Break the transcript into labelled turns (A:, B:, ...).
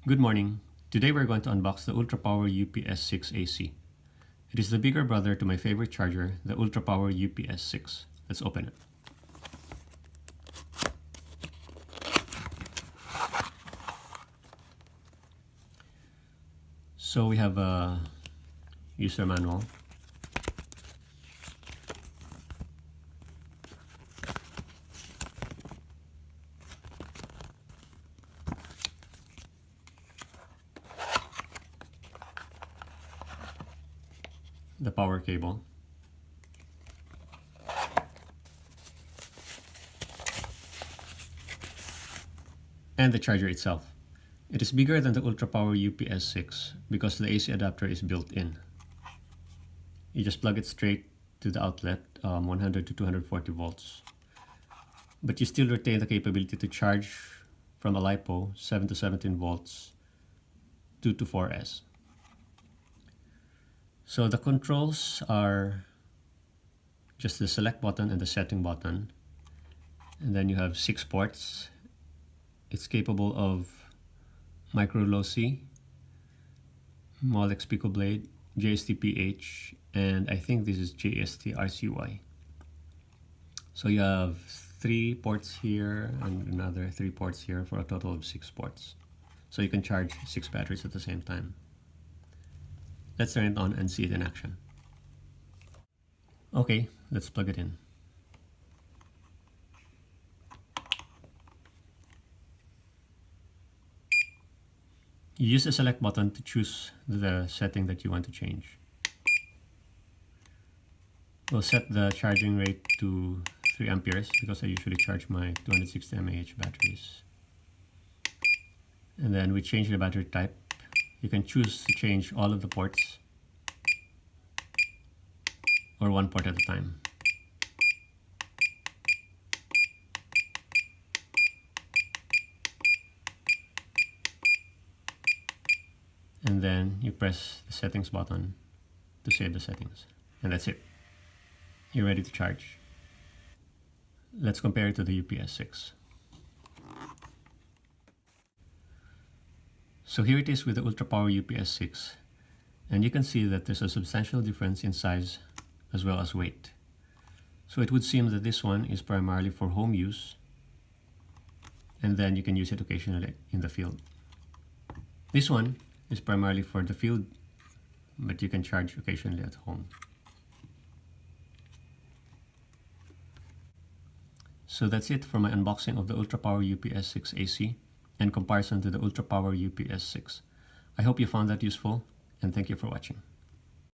A: Good morning. Today we're going to unbox the Ultra Power UP-S6AC. It is the bigger brother to my favorite charger, the Ultra Power UP-S6. Let's open it. So we have a user manual. The power cable, and the charger itself. It is bigger than the Ultra Power UP-S6 because the AC adapter is built in. You just plug it straight to the outlet, 100 to 240 volts. But you still retain the capability to charge from a LiPo 7 to 17 volts 2 to 4S. So the controls are just the select button and the setting button. And then you have 6 ports. It's capable of micro low C, Molex Pico Blade, JST PH, and I think this is JST RCY. So you have 3 ports here and another 3 ports here for a total of 6 ports. So you can charge 6 batteries at the same time. Let's turn it on and see it in action. Okay, let's plug it in. You use the select button to choose the setting that you want to change. We'll set the charging rate to 3 amperes because I usually charge my 260 mAh batteries. And then we change the battery type. You can choose to change all of the ports or one port at a time. And then you press the settings button to save the settings. And that's it. You're ready to charge. Let's compare it to the UP-S6. So here it is with the Ultra Power UP-S6, and you can see that there's a substantial difference in size as well as weight. So it would seem that this one is primarily for home use, and then you can use it occasionally in the field. This one is primarily for the field, but you can charge occasionally at home. So that's it for my unboxing of the Ultra Power UP-S6AC and comparison to the Ultra Power UP-S6. I hope you found that useful, and thank you for watching.